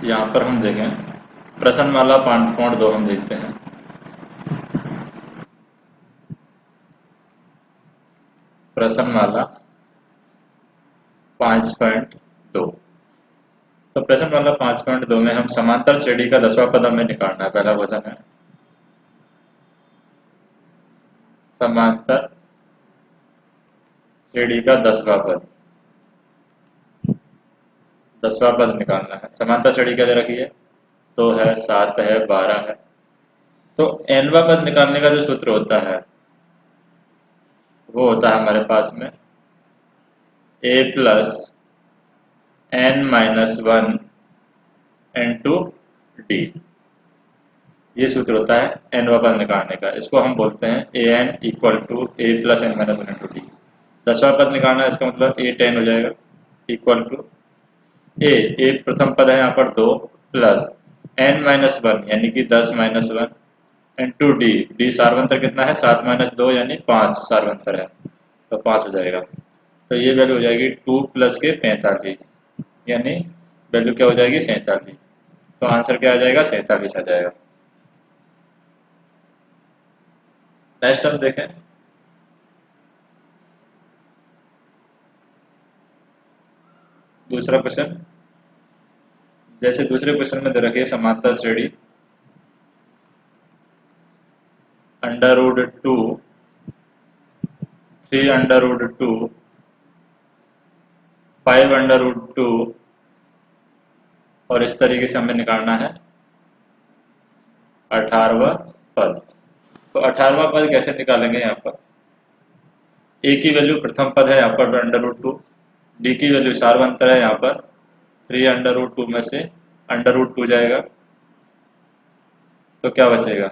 यहाँ पर हम देखें प्रश्नमाला 5.2 हम देखते हैं। प्रश्नमाला 5.2। तो प्रश्नमाला 5.2 में हम समांतर श्रेणी का 10वां पद हमें निकालना है। पहला क्वेश्चन है समांतर श्रेणी का 10वां पद। 10वां पद निकालना है। समांतर श्रेणी क्या दे रखी है? 2 है, 7 है, 12 है। तो nवां पद निकालने का जो सूत्र होता है वो होता है हमारे पास में a plus n minus 1 into D. ये सूत्र होता है nवां पद निकालने का। इसको हम बोलते हैं an equal to a plus n minus 1 into D. 10वां पद निकालना है, इसका मतलब a 10 हो जाएगा इक्वल टू ए प्रथम पद है यहाँ पर 2 प्लस n माइनस 1 यानी कि 10 माइनस 1 इंटू डी सार्वंतर कितना है? 7 माइनस 2 यानी 5 सार्वंतर है, तो 5 हो जाएगा। तो ये वैल्यू हो जाएगी 2 प्लस के 45 यानी वैल्यू क्या हो जाएगी? 47। तो आंसर क्या आ जाएगा? 47 आ जाएगा। नेक्स्ट हम देखें दूसरा क्वेश्चन। जैसे दूसरे क्वेश्चन में दे रखी है समांतर श्रेणी under root 2 3 under root 2 5 under root 2 और इस तरीके से हमें निकालना है 18वां पद। तो 18वां पद कैसे निकालेंगे? यहाँ पर ए की वैल्यू प्रथम पद है यहाँ पर अंडर रूट 2, डी की वैल्यू सार्वंतर है यहाँ पर 3 अंडर रूट 2 में से अंडर रूट 2 जाएगा, तो क्या बचेगा?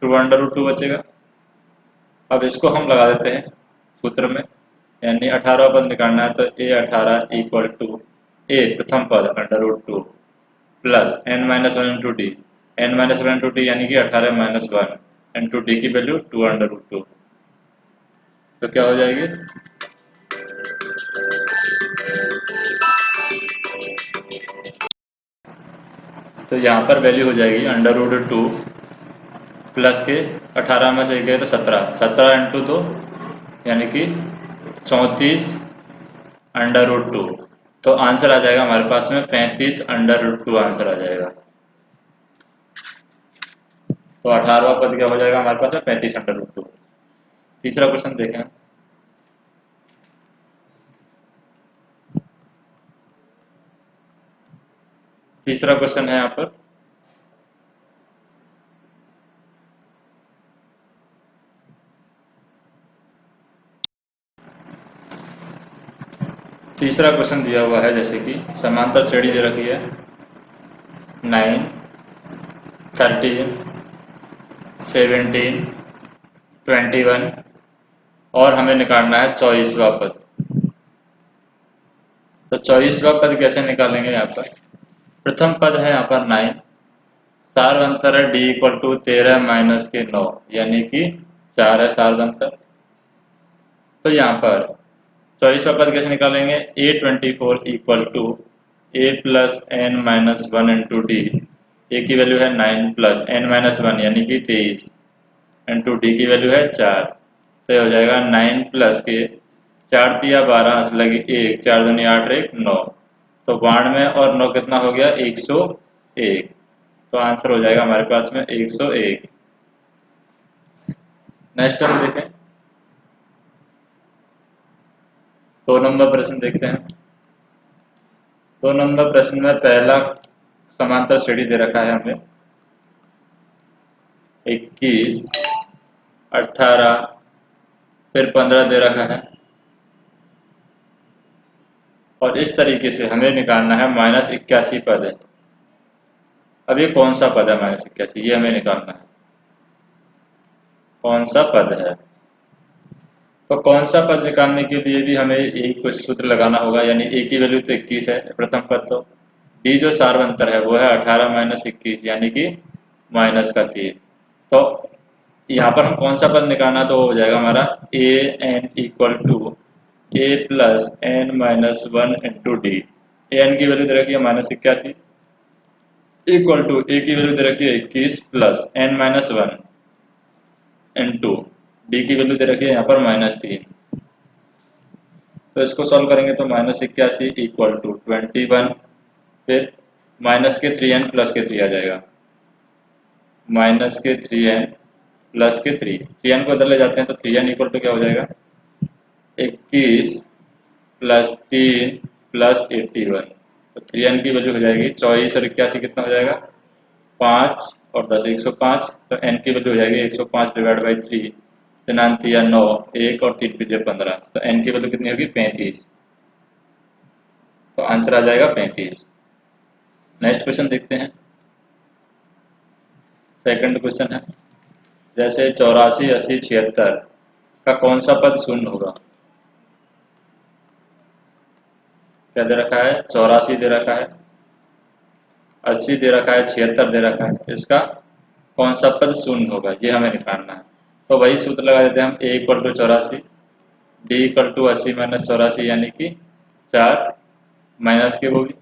2 अंडर रूट 2 बचेगा। अब इसको हम लगा देते हैं सूत्र में, यानी 18वां पद निकालना है तो ए 18 इक्वल टू ए प्रथम पद under root 2 plus n minus 1 into d. N minus 1 into d यानी कि 18 माइनस 1 इंटू डी की वैल्यू 2 अंडर रूट 2, तो क्या हो जाएगी? तो यहाँ पर वैल्यू हो जाएगी अंडर रूट 2 प्लस के 18 में से गए तो 17 इंटू 2 यानी कि 34 अंडर रूट 2। तो आंसर आ जाएगा हमारे पास में 35 अंडर रूट 2 आंसर आ जाएगा। तो 18वां पद क्या हो जाएगा हमारे पास में? 35 अंडर रूट 2। तीसरा क्वेश्चन देखें। तीसरा क्वेश्चन है यहाँ पर तीसरा क्वेश्चन दिया हुआ है जैसे कि समांतर श्रेणी दे रखी है 9 13 17 21 और हमें निकालना है 24वां पद। तो 24वां पद कैसे निकालेंगे? यहाँ पर प्रथम पद है यहाँ पर 9, सार्वंतर है डी इक्वल टू 13 माइनस के 9 यानी कि 4 है सार्वंतर। तो यहाँ पर 24वां पद कैसे निकालेंगे? A24 equal to A plus N minus 1 into D. A की वैल्यू है 9 प्लस एन माइनस 1 यानी कि 23 इंटू डी की वैल्यू है 4। तो हो जाएगा 9 प्लस के 4 तिया 12 लगी 1 4 दूनी 8 1 9। तो 92 और 9 कितना हो गया? 101। तो आंसर हो जाएगा हमारे पास में 101। नेक्स्ट हम देखें 2 नंबर प्रश्न देखते हैं। 2 नंबर प्रश्न में पहला समांतर श्रेणी दे रखा है हमें 21 18 फिर 15 दे रखा है और इस तरीके से हमें निकालना है -81 पद है। अब ये कौन सा पद है -81? ये हमें निकालना है कौन सा पद है। तो कौन सा पद निकालने के लिए भी हमें एक कुछ सूत्र लगाना होगा, यानी ए की वैल्यू तो 21 है प्रथम पद, तो डी जो सार्वंतर है वो है 18 माइनस 21 यानी कि माइनस का 3। तो यहाँ पर हम कौन सा पद निकालना, तो हो जाएगा हमारा A N equal to A plus N minus 1 into D. A N की वैल्यू दे रखी है -81 इक्वल टू ए की वैल्यू दे रखी है 21 plus n minus 1 into D की वैल्यू दे रखी है यहाँ पर -3। तो इसको सॉल्व करेंगे तो -81 इक्वल टू 21, फिर माइनस के 3n प्लस के 3 आ जाएगा, माइनस के 3n प्लस के 3n को इधर ले जाते हैं तो 3n इक्वल टू क्या हो जाएगा 21 प्लस 3 प्लस 81। तो 3n की वैल्यू हो जाएगी 24 और 81 कितना हो जाएगा 5 और 10 105। तो n की वैल्यू हो जाएगी 105 डिवाइड बाई 3, 3 9 1 और 3 5 15। तो n की वैल्यू कितनी होगी 35। तो आंसर आ जाएगा 35। नेक्स्ट क्वेश्चन देखते हैं। सेकंड क्वेश्चन है, जैसे 84 80 76 का कौन सा पद शून्य होगा। क्या दे रखा है 84 दे रखा है, 80 दे रखा है, 76 दे रखा है, इसका कौन सा पद शून्य होगा ये हमें निकालना है। तो वही सूत्र लगा देते हैं हम, a equal to 84 d equal to 80 minus 84 यानी कि 4 माइनस के वो भी।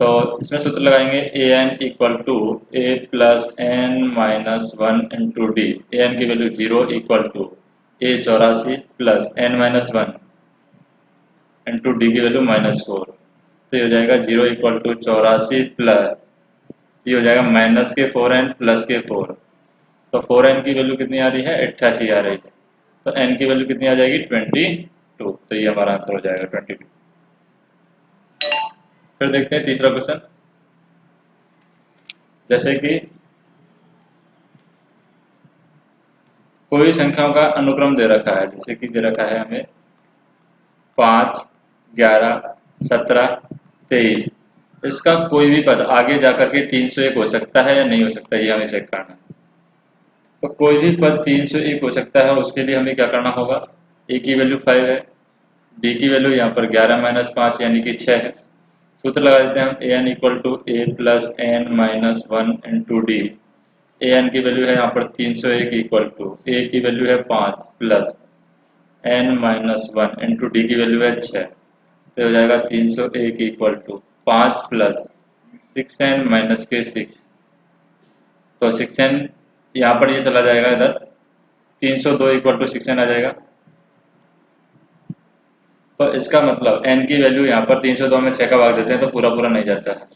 तो इसमें सूत्र लगाएंगे A N equal to A plus N minus 1 into D. A N की value 0 equal to A 84 plus N minus 1 into D की वैल्यू -4। तो ये हो जाएगा 0 इक्वल टू 84 प्लस ये हो जाएगा माइनस के 4n प्लस के 4। तो 4n की वैल्यू कितनी आ रही है 88 आ रही है। तो n की वैल्यू कितनी आ जाएगी 22। तो ये हमारा आंसर हो जाएगा 22। फिर देखते हैं तीसरा क्वेश्चन। जैसे कि कोई संख्याओं का अनुक्रम दे रखा है, जैसे कि दे रखा है हमें 5 11 17 23, इसका कोई भी पद आगे जाकर के 301 हो सकता है या नहीं हो सकता, ये हमें चेक करना है। तो कोई भी पद 301 हो सकता है, उसके लिए हमें क्या करना होगा, ए की वैल्यू 5 है, डी की वैल्यू यहाँ पर 11 माइनस 5 यानी कि 6 है। सूत्र लगा देते हैं हम, A N equal to A plus N minus 1 into D. A N की वैल्यू है यहाँ पर 301 इक्वल टू ए की वैल्यू है 5 plus N minus 1 into D की वैल्यू है 6। तो हो जाएगा 301 equal to 5 plus 6n minus के 6। तो 6n यहाँ पर ये चला जाएगा इधर, 302 इक्वल टू 6n आ जाएगा। तो इसका मतलब n की वैल्यू यहाँ पर 302 में 6 का भाग देते हैं तो पूरा पूरा नहीं जाता है।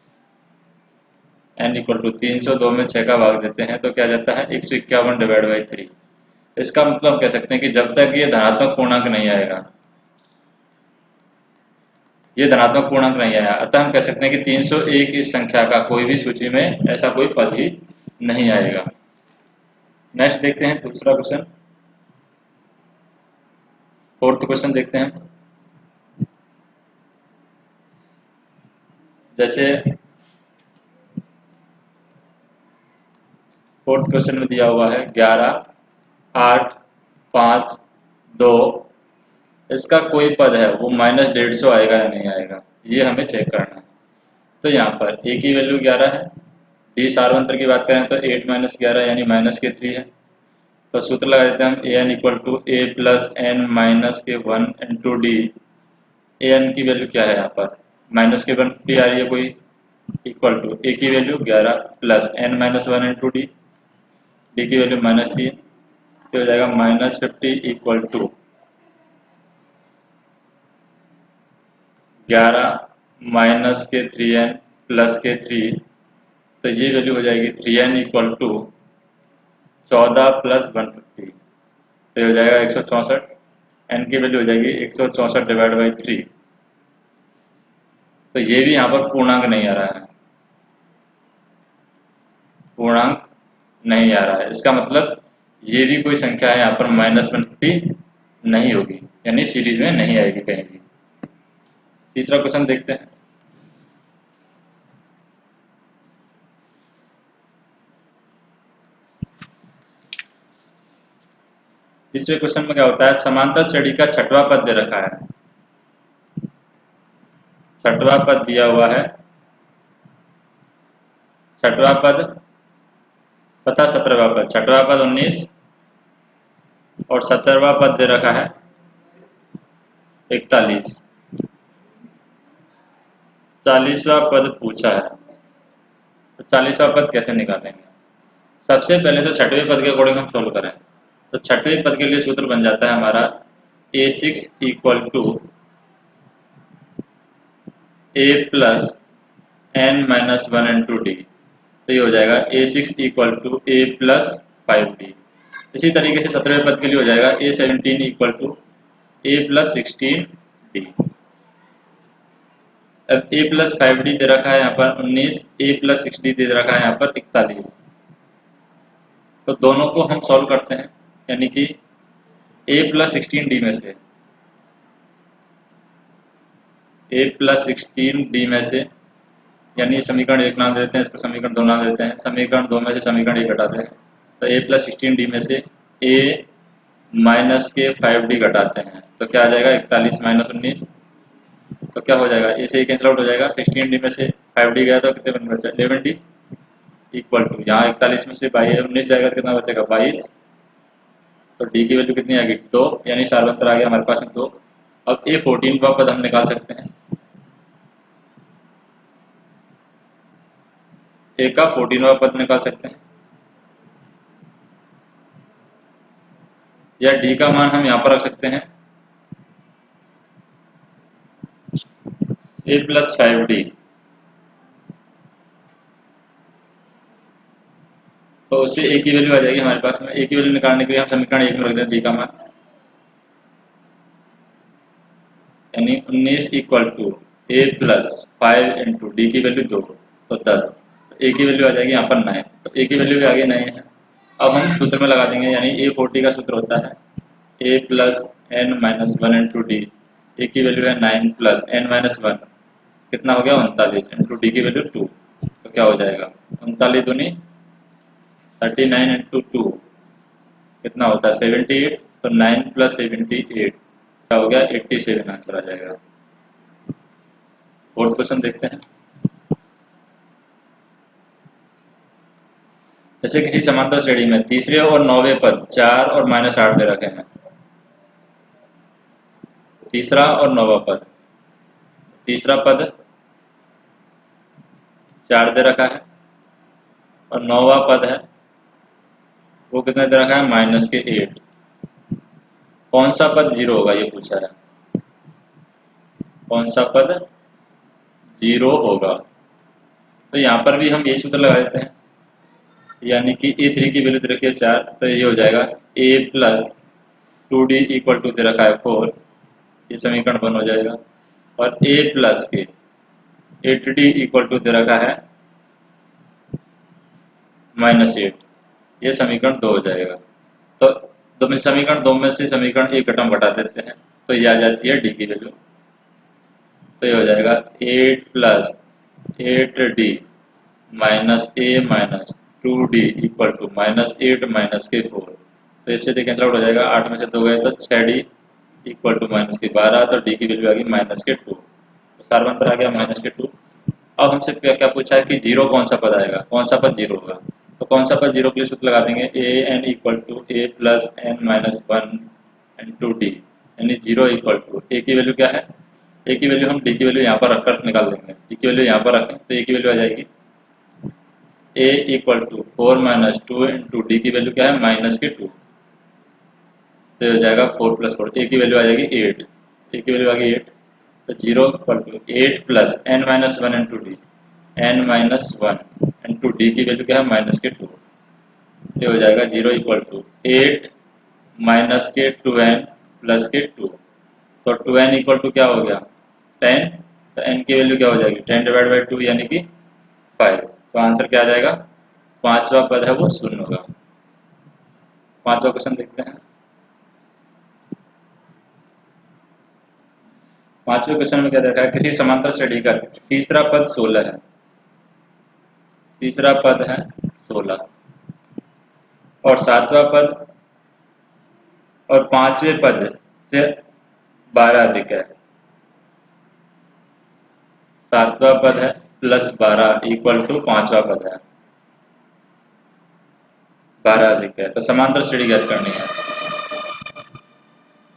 n इक्वल टू 302 में 6 का भाग देते हैं तो क्या जाता है 151 डिवाइड बाई 3। इसका मतलब कह सकते हैं कि जब तक ये धनात्मक पूर्णांक नहीं आएगा, ये धनात्मक पूर्णांक नहीं आया, अतः हम कह सकते हैं कि 301 इस संख्या का कोई भी सूची में ऐसा कोई पद ही नहीं आएगा। नेक्स्ट देखते हैं दूसरा क्वेश्चन। फोर्थ क्वेश्चन देखते हैं। जैसे फोर्थ क्वेश्चन में दिया हुआ है 11 8 5 2, इसका कोई पद है वो -150 आएगा या नहीं आएगा, ये हमें चेक करना है। तो यहाँ पर a की वैल्यू 11 है, डी सार्वंत्र की बात करें तो 8 माइनस 11 यानी माइनस के 3 है। तो सूत्र लगा देते हैं हम, A N equal to A plus N minus के 1 इंटू डी। ए एन की वैल्यू क्या है यहाँ पर माइनस के 1 डी आ रही है कोई, इक्वल टू ए की value 11 plus N minus 1 into d, d की वैल्यू -3। तो हो जाएगा -50 इक्वल टू 11 माइनस के 3n प्लस के 3। तो ये वैल्यू हो जाएगी 3n इक्वल टू 14 प्लस 150। तो हो जाएगा 164। n की वैल्यू हो जाएगी 164 डिवाइड बाई 3। तो ये भी यहाँ पर पूर्णांक नहीं आ रहा है, पूर्णांक नहीं आ रहा है। इसका मतलब ये भी कोई संख्या है यहाँ पर -150 नहीं होगी, यानी सीरीज में नहीं आएगी कहीं भी। तीसरा क्वेश्चन देखते हैं। तीसरे क्वेश्चन में क्या होता है, समांतर श्रेणी का छठवां पद दे रखा है, छठवां पद दिया हुआ है, छठवां पद तथा 17वां पद, छठवां पद 19 और 17वां पद दे रखा है 41। 40वां पद पूछा है, तो 40वां पद कैसे निकालेंगे? सबसे पहले तो छठवें पद के अकॉर्डिंग हम सोल्व करें। तो छठवें पद के लिए सूत्र बन जाता है हमारा A6 equal to A plus n minus one into D. तो ये हो जाएगा A6 equal to A plus 5D। इसी तरीके से 17वें पद के लिए हो जाएगा A17 equal to A plus 16D। अब A प्लस 5D दे रखा है यहाँ पर 19, A प्लस 6D दे रखा है यहाँ पर 41। तो दोनों को हम सॉल्व करते हैं, यानी कि A प्लस 16D में से A प्लस 16D में से, यानी समीकरण 1 नाम देते हैं, इसको समीकरण 2 नाम देते हैं। समीकरण 2 में से समीकरण 1 घटाते हैं, तो A प्लस 16D में से A माइनस के 5D घटाते हैं, तो क्या आ जाएगा 41 माइनस 19। तो क्या हो जाएगा, ए से कैंसिल आउट हो जाएगा। 16D में से 5D गया तो कितने बन बचा 11D इक्वल टू यहाँ 41 में से 19 जाएगा तो कितना बचेगा 22। तो डी की वैल्यू कितनी आ गई 2, यानी सार्वंतर आ गया हमारे पास में 2। अब A14वां पद हम निकाल सकते हैं। A का 14वां पद निकाल सकते हैं, या D का मान हम यहाँ पर रख सकते हैं A प्लस 5D। तो उससे A की वैल्यू आ जाएगी हमारे पास में। A की वैल्यू निकालने के लिए हम समीकरण 1 में रख दें D का मान, यानी 19 equal to A plus 5 into D की वैल्यू 2 तो 10। तो A की वैल्यू आ जाएगी यहाँ पर 9। तो A की वैल्यू भी आगे 9 है। अब हम सूत्र में लगा देंगे, यानी A40 का सूत्र होता है A plus n minus one into D. A की वैल्यू है 9 प्लस n माइनस वन, कितना हो गया 39 इंटू डी की वैल्यू 2। तो क्या हो जाएगा 39 दूनी 39 इंटू 2 कितना होता है 78। तो 9 प्लस 78 क्या हो गया 87 आंसर आ जाएगा। फोर्थ क्वेश्चन देखते हैं। जैसे किसी समांतर श्रेणी में तीसरे और 9वें पद 4 और माइनस 8 दे रखे हैं। तीसरा और 9वां पद, तीसरा पद 4 दे रखा है और 9वां पद है वो कितने दे रखा है माइनस के 8। कौन सा पद 0 होगा ये पूछा है, कौन सा पद 0 होगा। तो यहाँ पर भी हम ये सूत्र लगा देते हैं, यानी कि A3 की वैल्यू दे रखी है 4, तो ये हो जाएगा A plus 2D equal to दे रखा है 4, ये समीकरण 1 हो जाएगा। और A प्लस के 8D इक्वल टू दे रखा है माइनस 8, ये समीकरण 2 हो जाएगा। तो समीकरण 2 में से समीकरण 1 घटम घटा देते हैं, तो ये आ जाती है D की वैल्यू। तो ये हो जाएगा 8 plus 8D minus A minus 2D equal to minus 8 minus के 4। तो इससे तो कैंसिल आउट हो जाएगा, 8 में से 2 गए तो 6D इक्वल टू माइनस के 12। तो D की वैल्यू आ गई माइनस के 2। तो सार्वंतर आ गया माइनस के 2। अब हमसे क्या पूछा है कि 0 कौन सा पद आएगा, कौन सा पद 0 होगा। तो कौन सा पद 0 के लिए सूत्र लगा देंगे AN equal to A plus n minus 1 into d, यानी 0 इक्वल टू A की वैल्यू क्या है, A की वैल्यू हम D की वैल्यू यहाँ पर रखकर निकाल देंगे। D की वैल्यू यहाँ पर रखें तो A की वैल्यू आ जाएगी A equal to 4 minus 2 into D की वैल्यू क्या है माइनस के 2। तो ये हो जाएगा 4 प्लस 4, A की वैल्यू आ जाएगी 8, A की वैल्यू आ गई 8। तो 0 equal to 8 plus n minus 1 into d, n minus 1 into D की वैल्यू क्या है माइनस के 2। ये हो जाएगा 0 इक्वल टू 8 माइनस के 2n प्लस के 2। तो 2n इक्वल टू क्या हो गया 10। तो n की वैल्यू क्या हो जाएगी 10 डिवाइड बाई 2 यानी कि 5। तो आंसर क्या आ जाएगा, पांचवा पद है वो शून्य होगा। पांचवा क्वेश्चन देखते हैं। पांचवें क्वेश्चन में क्या देखा है, किसी समांतर श्रेणी का तीसरा पद 16 है, तीसरा पद है 16 और सातवां पद और पांचवें पद से 12 अधिक है। सातवां पद है प्लस 12 इक्वल टू पांचवा पद है 12 अधिक है। तो समांतर श्रेणी ज्ञात करनी है,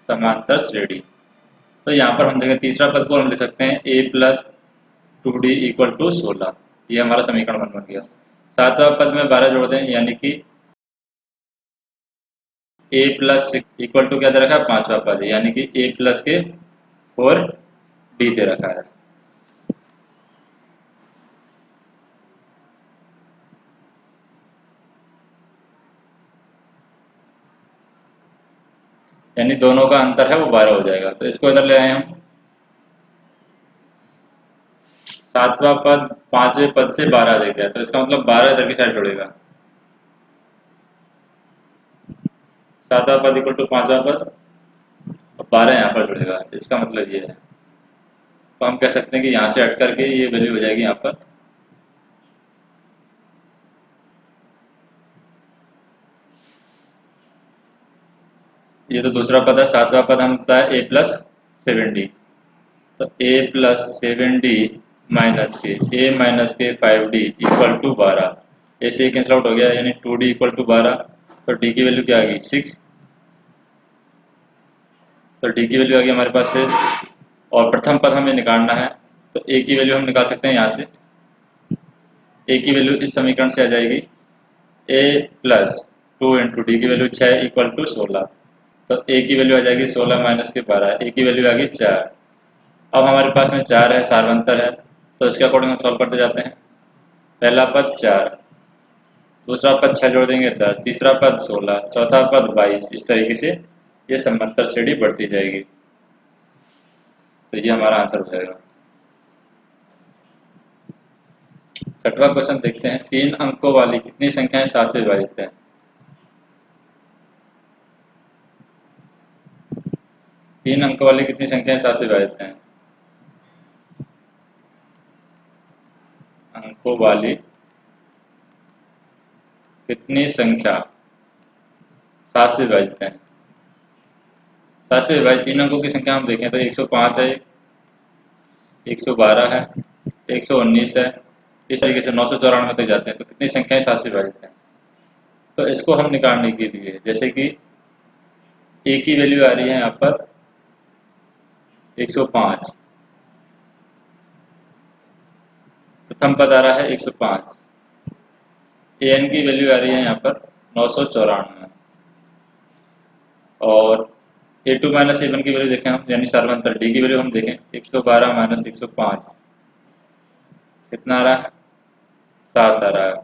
समांतर श्रेणी। तो यहाँ पर हम देखें तीसरा पद को हम लिख सकते हैं A plus 2d equal to 16। ये हमारा समीकरण बन गया। सातवां पद में 12 जोड़ दें, यानी कि a plus six equal to क्या दे रखा है, पांचवा पद, यानी कि a प्लस के 4d दे रखा है। यानी दोनों का अंतर है वो 12 हो जाएगा। तो इसको इधर ले आए हम। सातवां पद पांचवें पद से 12 देखे, तो इसका मतलब 12 इधर की साइड जुड़ेगा। सातवां पद इक्वल टू पांचवा पद और 12 यहाँ पर जुड़ेगा। इसका मतलब ये है। तो हम कह सकते हैं कि यहाँ से हट करके ये वैल्यू हो जाएगी यहाँ पर। ये तो दूसरा पद है। सातवां पद हम बताया a प्लस 7d। तो a प्लस 7d माइनस के a माइनस के 5d इक्वल टू 12। ए से कैंसिल आउट हो गया, यानी 2d इक्वल टू 12। तो d की वैल्यू क्या आ गई, 6। तो d की वैल्यू आ गई हमारे पास से। और प्रथम पद हमें निकालना है, तो a की वैल्यू हम निकाल सकते हैं यहाँ से। a की वैल्यू इस समीकरण से आ जाएगी a प्लस 2 इंटू डी की वैल्यू 6 इक्वल टू 16। तो a की वैल्यू आ जाएगी 16 माइनस के 12, a की वैल्यू आ गई 4। अब हमारे पास में 4 है, सार्वंतर है, तो इसके अकॉर्डिंग हम सॉल्व करते जाते हैं। पहला पद 4, दूसरा पद 6 जोड़ देंगे 10, तीसरा पद 16, चौथा पद 22। इस तरीके से ये समांतर श्रेणी बढ़ती जाएगी। तो ये हमारा आंसर हो जाएगा। छठवां क्वेश्चन देखते हैं। 3 अंकों वाली कितनी संख्याएं 7 से विभाजित है। 3 अंकों वाली कितनी संख्याएं 7 से विभाजित हैं। अंकों वाली कितनी संख्या 7 से विभाजित है। 7 से विभाजित 3 अंकों की संख्या हम देखें तो 105 है, 112 है, 119 है। इस तरीके से 994 तक जाते हैं। तो कितनी संख्याएं 7 से विभाजित हैं। तो इसको हम निकालने के लिए, जैसे कि a की वैल्यू आ रही है यहाँ पर 105, प्रथम पद आ रहा है 105, an की वैल्यू आ रही है यहाँ पर 994, और a2 माइनस a1 की वैल्यू देखें हम, यानी सर्वांतर d की वैल्यू हम देखें 112 माइनस 105 कितना आ रहा है, 7 आ रहा है।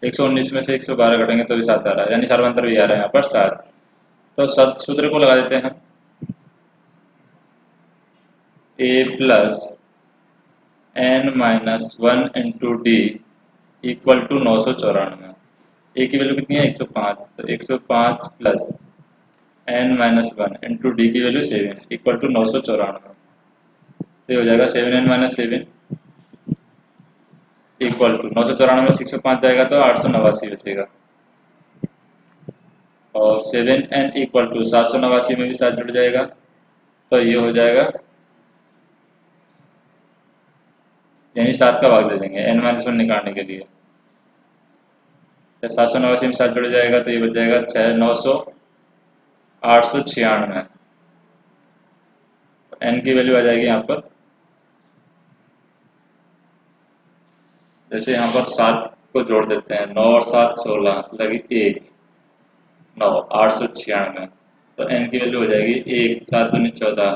119 में से 112 घटेंगे तो भी 7 आ रहा है, यानी सर्वांतर भी आ रहा है यहाँ पर 7। तो सूत्र को लगा देते हैं हम। a plus n minus 1 into d equal to 994। A की वैल्यू कितनी है, 105। तो 105 plus n minus 1 into D की वैल्यू 7 इक्वल टू 994। तो ये हो जाएगा 7n माइनस 7 इक्वल टू 994 में 605 जाएगा तो 889 बचेगा। और 7n इक्वल टू 789 में भी 7 जुड़ जाएगा। तो ये हो जाएगा, यानी 7 का भाग दे देंगे n माइनस 1 निकालने के लिए। तो 789 में 7 जुड़ जाएगा तो ये बच जाएगा 896। n की वैल्यू आ जाएगी यहाँ पर, जैसे यहाँ पर 7 को जोड़ देते हैं, 9 और 7 16 लगी 1, 9 896। तो n की वैल्यू हो जाएगी 1, 7 दूनी 14,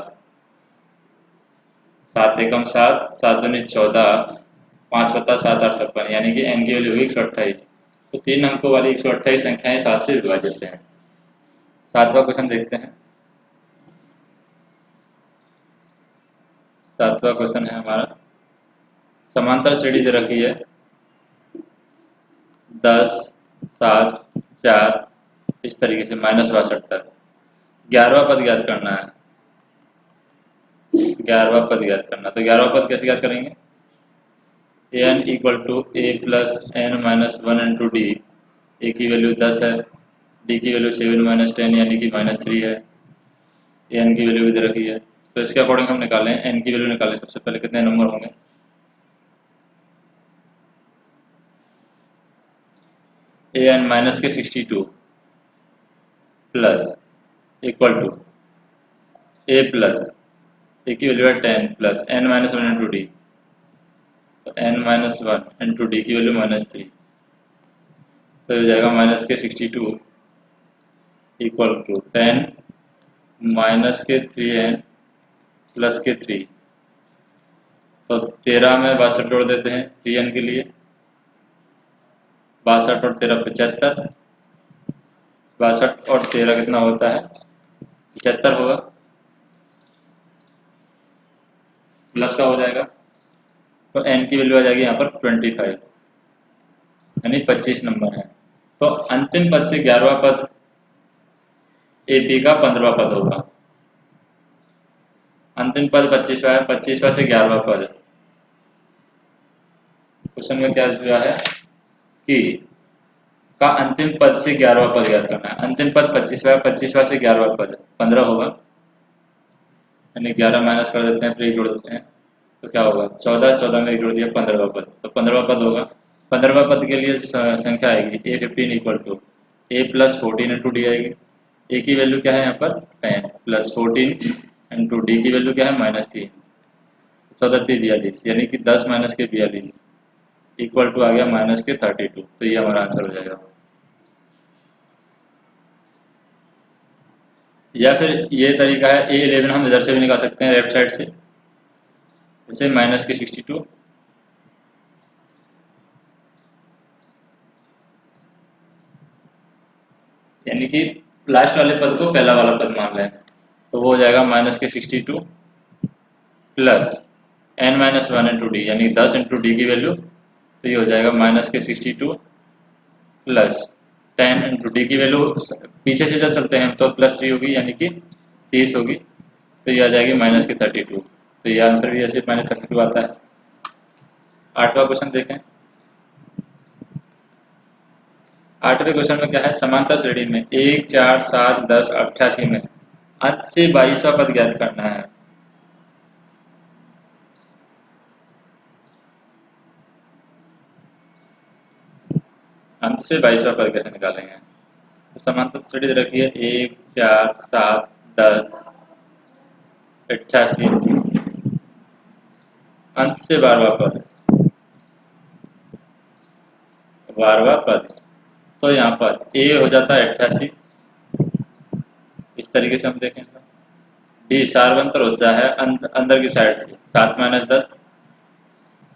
7 एकम 7, 7 दूनी 14, 5 बता 7 8 56, यानी कि n की वैल्यू होगी 128। तो 3 अंकों वाली 128 संख्याएं 7 से विभाजित हैं। सातवां क्वेश्चन देखते हैं। सातवां क्वेश्चन है हमारा, समांतर श्रेणी दे रखी है 10, 7, 4, इस तरीके से -62 तक। 11वां पद ज्ञात करना है। 11वां पद ज्ञात करना, तो 11वां पद कैसे ज्ञात करेंगे। an equal to a plus n minus 1 into D. A की वैल्यू 10 है, डी की वैल्यू 7 माइनस 10 यानी कि -3 है, an की वैल्यू भी दे रखी है। तो इसके अकॉर्डिंग हम निकालें, n की वैल्यू निकालें। सबसे पहले कितने नंबर होंगे, an माइनस के 62 plus equal to a plus, A की वैल्यू है 10 plus n minus 1 into D. तो n-1 इंटू डी की वैल्यू -3, तो हो जाएगा -62 इक्वल टू 10 -3n +3। तो 13 में 62 जोड़ देते हैं 3n के लिए, 62 और 13 75, 62 और 13 कितना होता है 75 होगा, प्लस का हो जाएगा, तो n की वैल्यू आ जाएगी यहाँ पर 25, यानी 25 नंबर है। तो अंतिम पद से 11वां पद AP का 15वां पद होगा। अंतिम पद 25वां है, 25वां से 11वां पद। क्वेश्चन में क्या दिया है कि का अंतिम पद से 11वां पद ज्ञात करना है। अंतिम पद 25वां है, 25वां से 11वां पद 15 होगा, यानी 11 माइनस कर देते हैं, फिर 1 जोड़ देते हैं, तो क्या होगा 14, 14 में 1 जोड़ दिया 15वां पद, तो 15वां पद होगा। 15वां पद के लिए संख्या आएगी A15 equal to A plus 14 into d आएगी। ए की वैल्यू क्या है यहाँ पर 10 प्लस 14 इंटू डी की वैल्यू क्या है -3, 14 3 42, यानी कि 10 माइनस के 42 इक्वल टू आ गया माइनस के 32। तो ये हमारा आंसर हो जाएगा। या फिर ये तरीका है A11 हम इधर से भी निकाल सकते हैं, लेफ्ट साइड से, जैसे माइनस के 62 यानी कि लास्ट वाले पद को पहला वाला पद मान लें, तो वो हो जाएगा माइनस के 62 प्लस n-1 इंटू डी, यानी 10 इंटू डी की वैल्यू, तो ये हो जाएगा माइनस के 62 प्लस 10 इंटू डी की वैल्यू, पीछे से जब चलते हैं तो +3 होगी, यानी कि 30 होगी, तो ये आ जाएगी माइनस के 32। तो ये आंसर भी ऐसे -32 आता है। 8वां क्वेश्चन देखें। 8वें क्वेश्चन में क्या है, समांतर श्रेणी में 1, 4, 7, 10, 88 में अंत से 22वां पद ज्ञात करना है। अंत से 22वां पद कैसे निकालेंगे, तो समांतर श्रेणी रखिए 1, 4, 7, 10, 88, अंत से 12वां पद, 12वां पद, तो यहाँ पर A हो जाता है 88, इस तरीके से हम देखें तो D सार्वंतर होता है अंदर की साइड से 7 माइनस 10,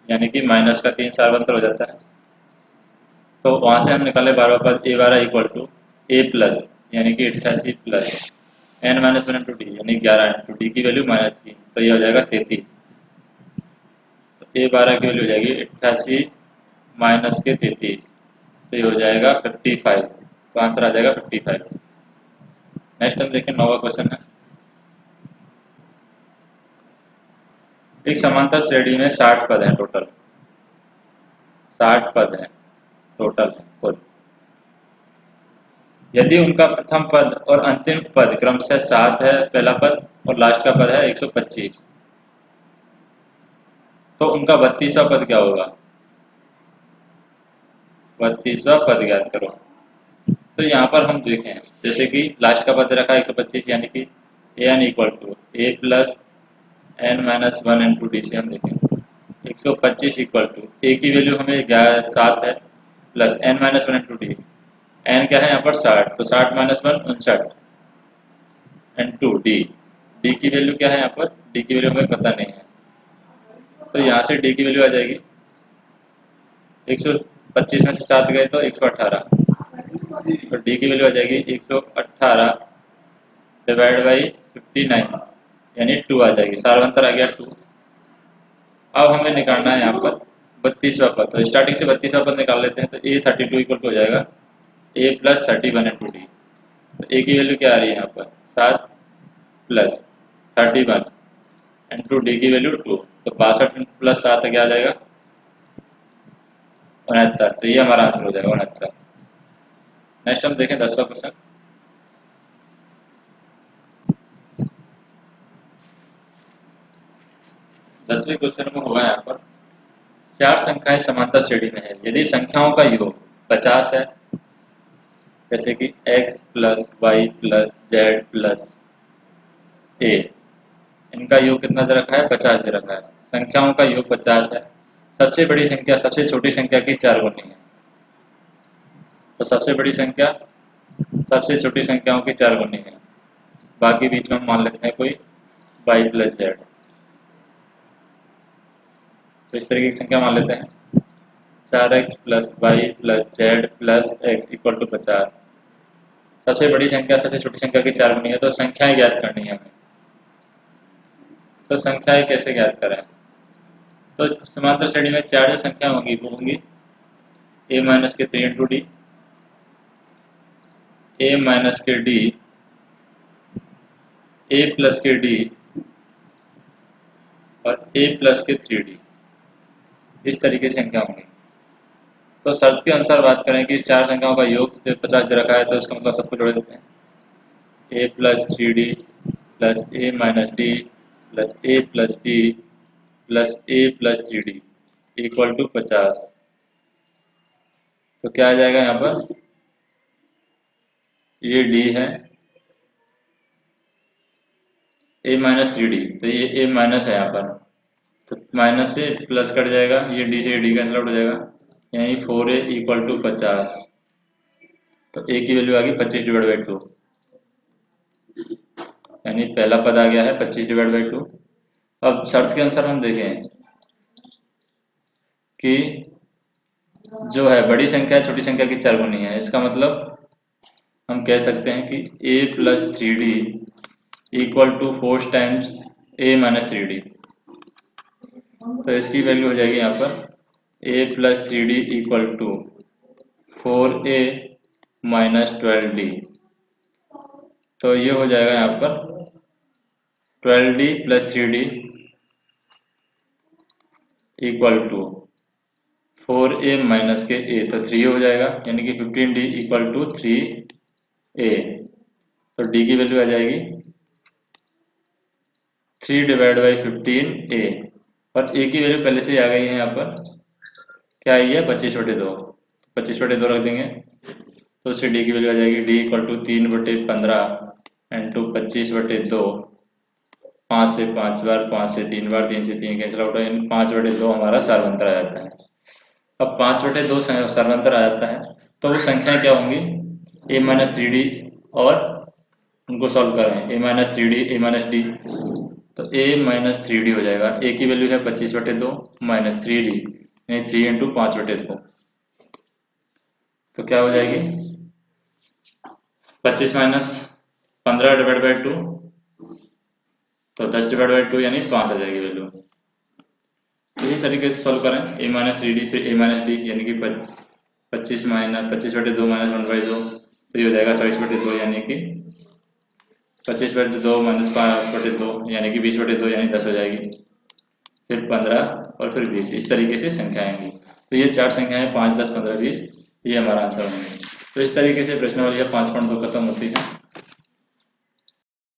यानी कि माइनस का 3 सार्वंतर हो जाता है। तो वहां से हम निकाले 12वां पद A12 equal to A plus, यानी कि 88 प्लस n-1 इंटू डी, यानी 11 इंटू डी की वैल्यू -3, तो ये हो जाएगा 33। तो A12 की वैल्यू हो जाएगी 88 माइनस के 33, तो ये हो जाएगा 55, तो आंसर आ जाएगा 55। नेक्स्ट हम देखें 9वां क्वेश्चन है। एक समांतर श्रेणी में 60 पद हैं टोटल, 60 पद हैं टोटल है कुल। यदि उनका प्रथम पद और अंतिम पद क्रमशः 7 है पहला पद, और लास्ट का पद है 125, तो उनका 32वां पद क्या होगा, 32वां पद ज्ञात करो। तो यहाँ पर हम देखें, जैसे कि लास्ट का पद रखा 125, यानी कि an equal to A plus n-1 into d से हम देखें 125 इक्वल टू A की वैल्यू हमें 7 है plus n-1 into d, n क्या है यहाँ पर 60, तो 60 माइनस 1 59 इंटू डी, डी की वैल्यू क्या है यहाँ पर, डी की वैल्यू हमें पता नहीं है, तो यहाँ से डी की वैल्यू आ जाएगी 125 में से 7 गए तो 118, तो डी की वैल्यू आ जाएगी 118 डिवाइड बाई 59, यानी 2 आ जाएगी, सार्वंतर आ गया 2। अब हमें निकालना है यहाँ पर 32वां पद, तो स्टार्टिंग से 32वां पद निकाल लेते हैं, तो A32 इक्वल टू हो जाएगा A प्लस 31 इंटू डी, तो A की वैल्यू क्या आ रही है यहाँ पर 7 प्लस 31 इंटू डी की वैल्यू 2, तो 62 प्लस 7 क्या आ जाएगा 69, तो ये हमारा आंसर हो जाएगा 69। नेक्स्ट हम देखें 10वां क्वेश्चन। 10वें क्वेश्चन में हुआ यहाँ पर 4 संख्याएं समांतर श्रेणी में है, यदि संख्याओं का योग 50 है, जैसे कि x plus Y plus Z plus A, इनका योग कितना दे रखा है 50 दे रखा है, संख्याओं का योग 50 है, सबसे बड़ी संख्या सबसे छोटी संख्या की 4 गुनी है। तो सबसे बड़ी संख्या सबसे छोटी संख्याओं की 4 गुनी है। बाकी बीच में हम मान लेते हैं कोई y प्लस जेड। तो इस तरीके की संख्या मान लेते हैं 4x plus Y plus Z plus x equal to 50। सबसे बड़ी संख्या सबसे छोटी संख्या की 4 गुनी है, तो संख्याएं ज्ञात करनी है हमें। तो संख्याएं कैसे ज्ञात करें? तो समांतर श्रेणी में 4 जो संख्या होंगी वो होंगी a माइनस के 3 इंटू डी, a माइनस के डी, a प्लस के डी और a प्लस के 3d। इस तरीके से संख्या होंगी। तो शर्त के अनुसार बात करें कि इस 4 संख्याओं का योग 50 दे रखा है, तो इसका मतलब सबको जोड़ देते हैं। a plus 3d plus a minus D plus a plus D plus a plus 3d equal to 50। तो क्या आ जाएगा यहाँ पर? ये d है a माइनस 3d, तो ये a माइनस है यहाँ पर, तो माइनस से प्लस कट जाएगा, ये d से d कैंसिल आउट हो जाएगा, यानी 4a इक्वल टू 50। तो a की वैल्यू आ गई 25 डिवाइड बाई 2, यानी पहला पद आ गया है 25 डिवाइड बाई 2। अब शर्त के अनुसार हम देखें कि जो है बड़ी संख्या छोटी संख्या की 4 गुनी है। इसका मतलब हम कह सकते हैं कि a plus 3d equal to 4 times a minus 3d। तो इसकी वैल्यू हो जाएगी यहाँ पर a plus 3d equal to 4a minus 12d। तो ये हो जाएगा यहाँ पर 12d plus 3d equal to 4a minus के a, तो 3 हो जाएगा, यानी कि 15d इक्वल टू 3a। तो d की वैल्यू आ जाएगी 3 डिवाइड बाई 15a, और a की वैल्यू पहले से ही आ गई है यहाँ पर, क्या आई है 25/2। 25/2 रख देंगे, तो उससे d की वैल्यू आ जाएगी d इक्वल टू 3/15 इंटू 25/2। 5 से 5 बार, 5 से 3 बार, 3 से 3 कैंसिल आउट है, 5/2 हमारा सार्वंतर आ जाता है। अब 5/2 सार्वंतर आ जाता है, तो वो संख्याएं क्या होंगी? a माइनस 3d, और उनको सॉल्व करें a minus 3d a minus D, तो a माइनस 3d हो जाएगा। a की वैल्यू है 25/2 माइनस 3d, यानी 3 इंटू 5/2। तो क्या हो जाएगी 25 माइनस 15 डिवाइड बाई 2, तो 10 डिवाइड बाई 2 यानी 5 आ जाएगी वैल्यू। तो इस तरीके से सॉल्व करें a माइनस 3d फिर a माइनस डी, यानी कि 25 माइनस 25/2 माइनस 1/2, तो ये हो जाएगा 24/2, यानी कि 25/2 माइनस 5/2, यानी कि 20/2, यानी 10 हो जाएगी। फिर 15 और फिर 20, इस तरीके से संख्या आएंगी। तो ये 4 संख्याएं 5, 10, 15, 20, ये हमारा आंसर होंगे। तो इस तरीके से प्रश्नावली 5.2 खत्म होती है।